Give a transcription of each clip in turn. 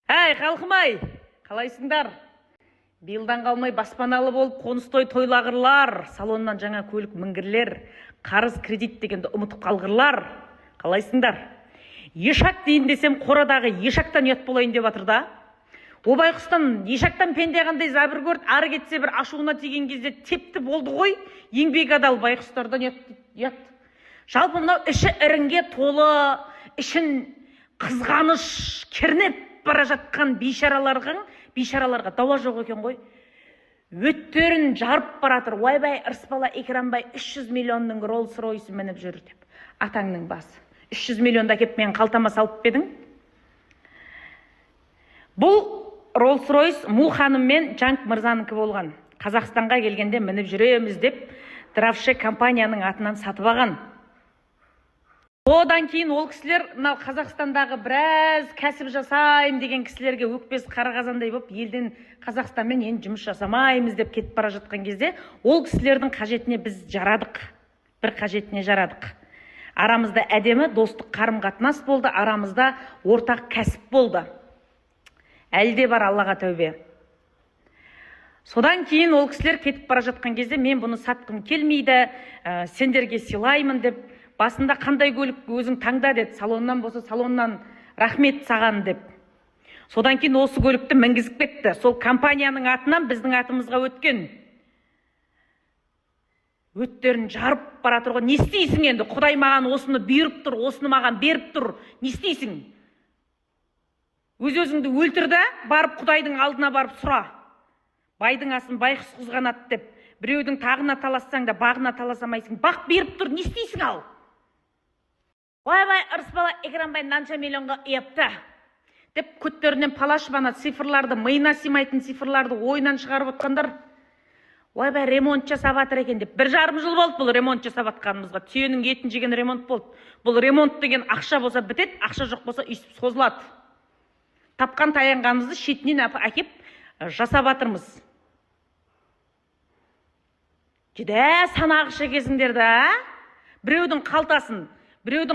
Әй, халқым-ай, қалайсыңдар? Биылдан қалмай баспаналы болып қоныс тойлағырлар, салоннан жаңа көлік мінгірлер, қарыз кредит дегенді ұмытып қалғырлар. Қалайсыңдар? Ешак дейін десем, қорадағы ешактан ұят болайын деп жатыр да. О байқұстан ешактан пенде қандай зәбір көрді, ары кетсе бір ашуына тиген кезде тепті болды ғой, еңбек адал байқұстардан ұят. Жалпы мынау іші іріңге толы, ішін қызғаныш кернеп бара жатқан бейшараларға дауа жоқ екен ғой. Өттерін жарып баратыр. Ойбай, ырыспала Экранбай 300 миллионның Rolls-Royce мініп жүр деп. Атаңның басы. 300 миллионда кеп мен қалтама салып бедің. Бұл Rolls-Royce Му ханым мен Жанк мырзаныкі болған. Қазақстанға келгенде мініп жүреміз деп Дравше компанияның атынан сатып алған. Одан кейін ол кісілер Қазақстандағы біраз кәсіп жасайым деген кісілерге өкпесі қара қазандай болып, елден Қазақстанмен енді жұмыс жасамаймыз деп кетіп бара жатқан кезде, ол кісілердің қажетіне біз жарадық. Бір қажетіне жарадық. Арамызда әдемі достық қарым-қатынас болды, арамызда ортақ кәсіп болды. Әлде бар, Аллаға тәубе. Содан кейін ол кісілер кетіп бара жатқан кезде мен бұны сатқым келмейді, сендерге сыйлаймын деп. Басында қандай көлік өзің таңда деді, салоннан болса салоннан рахмет саған деп. Содан кейін осы көлікті мінгізіп кетті. Сол компанияның атынан біздің атымызға өткен. Өттерін жарып бара тұрға. Не істейсің енді? Құдай маған осыны бұйырып тұр, осыны маған беріп тұр. Не істейсің? Өз-өзіңді өлтірді, барып Құдайдың алдына барып сұра. Байдың асын байқұс қызғанады деп. Біреудің тағына талассаң да бағына таласамайсың. Бақ беріп тұр, не істейсің ал? Ойбай, ырыспала Экранбай мынанша миллионға ұяпты деп көттерінен палашбана цифрларды, миына сыймайтын цифрларды ойынан шығарып отқандар. Ойбай, ремонт жасап жатыр екен деп. 1,5 жыл болды бұл ремонт жасап жатқанымызға. Түйенің етін жеген ремонт болды. Бұл ремонт деген ақша болса бітеді, ақша жоқ болса үйсіп созылады. Тапқан таянғанымызды шетінен әкеп жасап жатырмыз. Жеде санағышы кезіңдерді, біреудің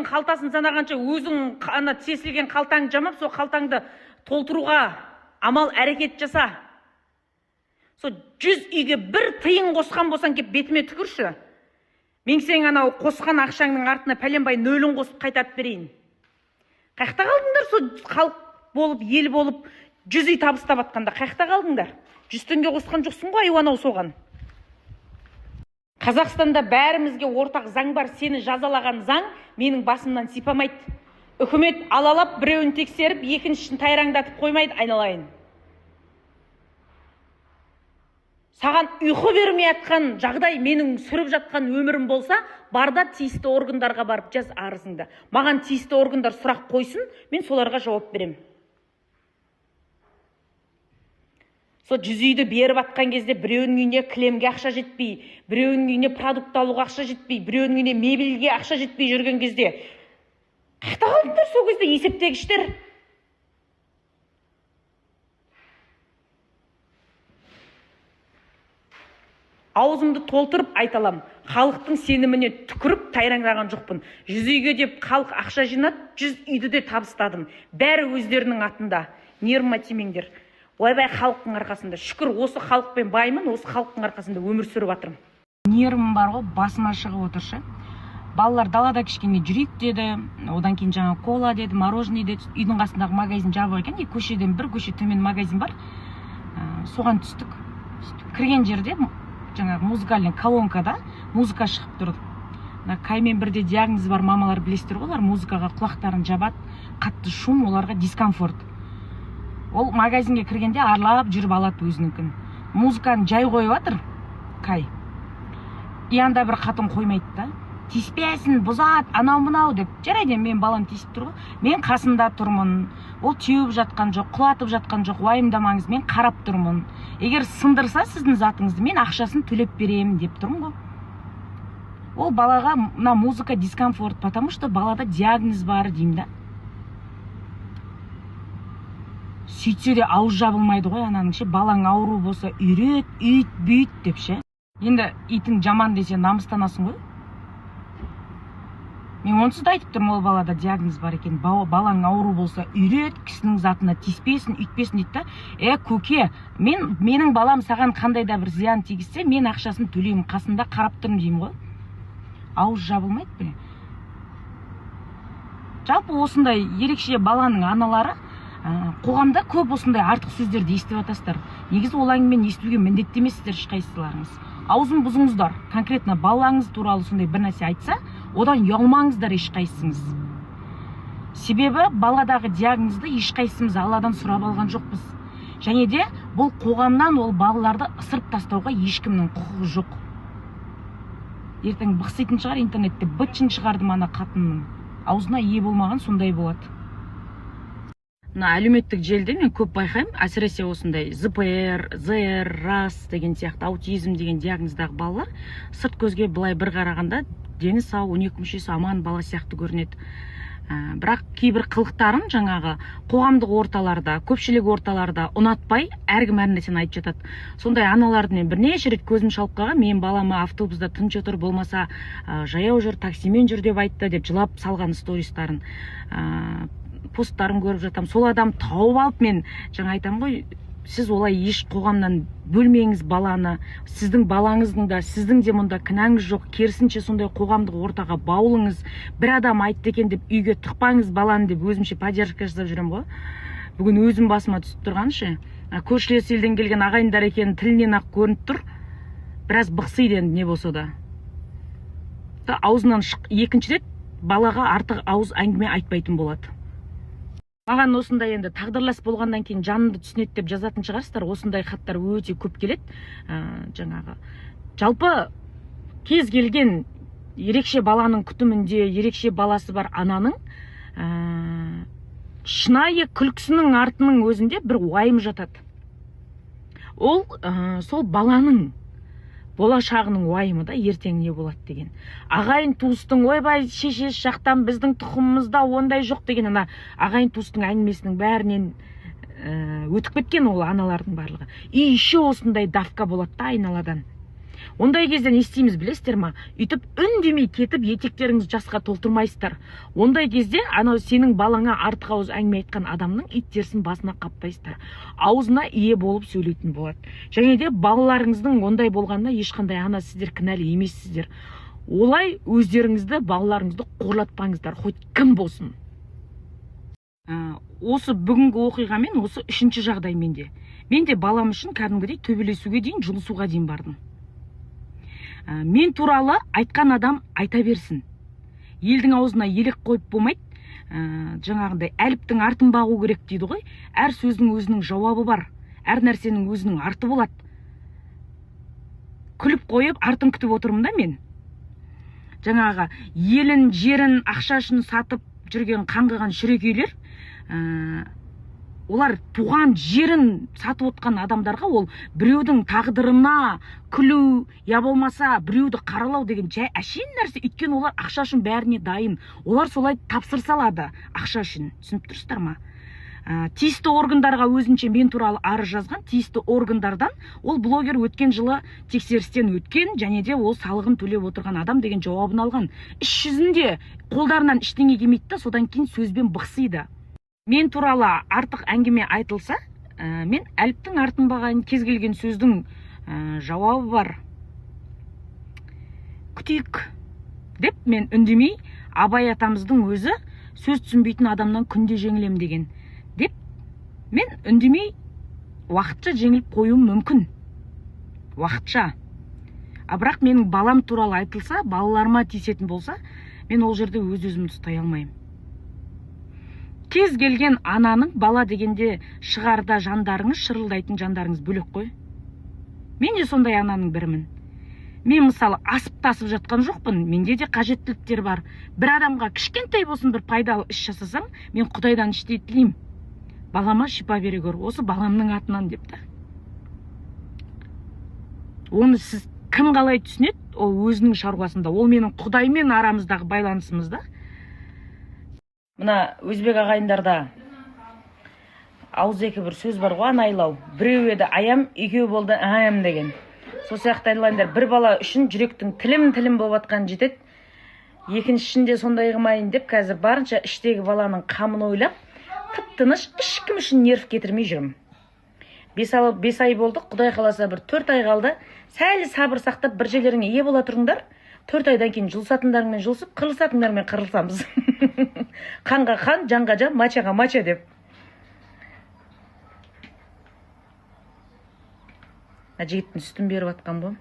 қалтасын санағанша өзің тесілген қалтаң жамап, сол қалтаңды толтыруға амал әрекет жаса. Сол 100 үйге бір тиын қосқан болсан кеп бетіме түкірші. Мен сен анау қосқан ақшаңның артына пәленбай нөлін қосып қайтарып берейін. Қайықта қалдыңдар? Сол халық болып, ел болып 100 үй табыстап атқанда қайықта қалдыңдар? 100 теңге қосқан жоқсың ғой, айуанау соған. Қазақстанда бәрімізге ортақ заң бар, сені жазалаған заң менің басымнан сипамайды. Үкімет алалап, біреуін тексеріп, екіншісін тайраңдатып қоймайды, айналайын. Саған ұйқы бермей атқан жағдай менің сүріп жатқан өмірім болса, барда тиісті органдарға барып жаз арызыңды. Маған тиісті органдар сұрақ қойсын, мен соларға жауап берем. Сол 100 үйді беріп атқан кезде біреуінің үйіне кілемге ақша жетпей, біреуінің үйіне продукт алуға ақша жетпей, біреуінің үйіне мебельге ақша жетпей жүрген кезде қайда қалдыңдар сол кезде есептегіштер? Аузымды толтырып айталам, халықтың сеніміне түкіріп тайраңдаған жоқпын. 100 үйге деп халық ақша жинады, 100 үйді де табыстадым. Бәрі өздерінің атында. Нервыма тимеңдер. Ойбай, халықтың арқасында. Шүкір, осы халықпен баймын, осы халықтың арқасында өмір сүріп жатырмын. Нервым бар ғой, басыма шығып отыршы. Балалар далада кішкене жүрейік деді, одан кейін жаңа кола деді, мороженое деді. Үйдің қасындағы магазин жабық екен, көшеден бір көше төмен магазин бар. Соған түстік. Кірген жерде жаңағы музыкальный колонкада музыка шығып тұрды. Каймен бірде диагнозы бар мамалар білесіздер ғой, олар музыкаға құлақтарын жабады, қатты шум, оларға дискомфорт. Ол магазинге кіргенде арлап жүріп алады өзінікін. Музыканы жай қойып жатыр, Кай. Янда бір қатын қоймайды да. Тиіспесін, бұзат, анау-мынау деп. Жарайды, мен балам тиісіп тұр ғой. Мен қасында тұрмын. Ол теуіп жатқан жоқ, құлатып жатқан жоқ, уайымдамаңыз, мен қарап тұрмын. Егер сындырса сіздің затыңызды, мен ақшасын төлеп беремін деп тұрмын ғой. Ол балаға мына музыка дискомфорт, потому что балада диагноз бар деймін да. Сөйтсе де ауыз жабылмайды ғой ананың ше, балаң ауру болса үйрет, үйт, бүйт деп ше. Енді итің жаман десе намыстанасың ғой. Мен онсыз да айтып тұрмын, ол балада диагноз бар екен. Балаң ауру болса үйрет, кісінің затына тиіспесін, үйтпесін дейді да. Көке, менің балам саған қандай да бір зиян тигізсе, мен ақшасын төлеймін, қасында қарап тұрмын деймін ғой. Ауыз жабылмайды бе? Жалпы осындай ерекше баланың аналары қоғамда көп осындай артық сөздерді естіп жатасыздар. Негізі ол әңгімені естуге міндетті емессіздер ешқайсыларыңыз. Аузын бұзыңыздар. Конкретно балаңыз туралы сондай бір нәрсе айтса, одан ұялмаңыздар ешқайсыңыз. Себебі баладағы диагнозды ешқайсымыз Алладан сұрап алған жоқпыз. Және де бұл қоғамнан ол балаларды ысырып тастауға ешкімнің құқығы жоқ. Ертең бықситын шығар интернетте, бытшын шығардым ана қатынның. Аузына ие болмаған сондай болады. Мына әлеуметтік желіде мен көп байқаймын, әсіресе осындай ЗПР, ЗР, РАС деген сияқты аутизм деген диагноздағы балалар сырт көзге былай бір қарағанда дені сау, 12 мүшесі аман бала сияқты көрінеді. Бірақ кейбір қылықтарын жаңағы қоғамдық орталарда, көпшілік орталарда ұнатпай, әркім әр нәрсені айтып жатады. Сондай аналарды мен бірнеше рет көзім шалып қалған, мен балама автобуста тыныш отыр, болмаса жаяу жүр, таксимен жүр деп айтты деп жылап салған стористарын, посттарын көріп жатам. Сол адам тауып алып, мен жаңа айтам ғой, сіз олай еш қоғамнан бөлмеңіз баланы, сіздің балаңыздың да, сіздің де мұнда кінәңіз жоқ, керісінше сондай қоғамдық ортаға баулыңыз. Бір адам айтты екен деп үйге тықпаңыз баланы деп өзімше поддержка жасап жүрем ғой. Бүгін өзім басыма түсіп тұрған ше. Көршілес елден келген ағайындар екенін тілінен ақ көрініп тұр. Біраз бықсиды енді не болса да. Аузынан екінші рет балаға артық ауыз әңгіме айтпайтын болады. Маған осындай енді тағдырлас болғаннан кейін жанымды түсінеді деп жазатын шығарсыздар. Осындай хаттар өте көп келеді. Жаңағы жалпы кез келген ерекше баланың күтімінде ерекше баласы бар ананың шынайы күлкісінің артының өзінде бір уайым жатады. Ол сол баланың болашағының уайымы да ертең не болады деген. Ағайын туыстың ойбай шешесі жақтан біздің тұқымымызда ондай жоқ деген ана ағайын туыстың әңгімесінің бәрінен өтіп кеткен ол аналардың барлығы. И еще осындай давка болады да айналадан. Ондай кезде не істейміз білесіздер ма? Үйтіп үндемей кетіп етектеріңіз жасқа толтырмайсыздар. Ондай кезде анау сенің балаңа артық ауыз әңгіме айтқан адамның иттерсін басына қаппайсыздар. Аузына ие болып сөйлейтін болады. Және де балаларыңыздың ондай болғанына ешқандай ана сіздер кінәлі емессіздер. Олай өздеріңізді, балаларыңызды қорлатпаңыздар, хоть кім болсын. Осы бүгінгі оқиғамен осы үшінші жағдай менде. Менде балам үшін кәдімгідей төбелесуге дейін, жұлысуға дейін бардым. Мен туралы айтқан адам айта берсін. Елдің аузына елек қойып болмайды. Жаңағындай әліптің артын бағу керек дейді ғой. Әр сөздің өзінің жауабы бар. Әр нәрсенің өзінің арты болады. Күліп қойып артын күтіп отырмын да мен. Жаңағы елін, жерін, ақшашын сатып жүрген қаңғыған шүрекейлер, олар туған жерін сатып отқан адамдарға ол біреудің тағдырына күлу, я болмаса біреуді қаралау деген жай әшейін нәрсе. Өйткені олар ақша үшін бәріне дайын. Олар солай тапсырыс алады ақша үшін. Түсініп тұрсыздар ма? Тиісті органдарға өзінше мен туралы арыз жазған, тиісті органдардан ол блогер өткен жылы тексерістен өткен, және де ол салығын төлеп отырған адам деген жауабын алған. Іс жүзінде қолдарынан ештеңе келмейді да, содан кейін сөзбен бықсиды. Мен туралы артық әңгіме айтылса, мен әліптің артын бағайын, кез келген сөздің жауабы бар. Күтейік деп мен үндемей, Абай атамыздың өзі сөз түсінбейтін адамнан күнде жеңілем деген. Деп мен үндемей уақытша жеңіліп қоюым мүмкін. Уақытша. Бірақ менің балам туралы айтылса, балаларыма тиісетін болса, мен ол жерде өз-өзімді ұстай алмаймын. Кез келген ананың бала дегенде шығарда жандарыңыз, шырылдайтын жандарыңыз бөлек қой. Мен де сондай ананың бірімін. Мен мысалы асып-тасып жатқан жоқпын, менде де қажеттіліктер бар. Бір адамға кішкентай болсын бір пайдалы іс жасасам, мен Құдайдан іштей тілеймін. Балама шипа бере көр, осы баламның атынан депті. Оны сіз кім қалай түсінеді, ол өзінің шаруасында, ол менің Құдаймен арамыздағы байланысымызда. Мына өзбек ағайындарда ауыз екі бір сөз бар ғой, анайлау. Біреу еді аям, екеу болды аям деген. Сол сияқты айтылайындар, бір бала үшін жүректің тілім болып атқан жетеді. екіншісінде сондай қылмайын деп қазір барынша іштегі баланың қамын ойлап, тып-тыныш ешкім үшін нерв кетірмей жүрмін. 5 ай болды, Құдай қаласа бір 4 ай қалды. Сәл сабыр сақтап бір жерлеріңе ие бола тұрыңдар. 4 айдан кейін жұлысатындарыңмен жұлысып, қырылсатындармен қырылсамыз. Қанға қан, жанға жан, мачаға мача деп. Жігіттің үстін беріп атқан бұл.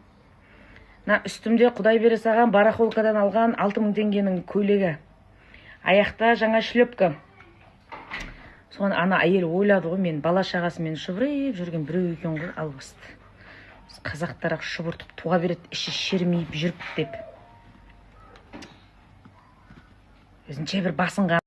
Үстімде Құдай бере саған барахолкадан алған 6000 теңгенің көйлегі. Аяқта жаңа шлепка. Соған ана әйел ойлады ғой, мен бала шағасымен шұбырып жүрген біреу екен ғой, албасты. Қазақтар шұбыртып туға береді, іші шермейіп жүріп деп. Өзінше бір басынған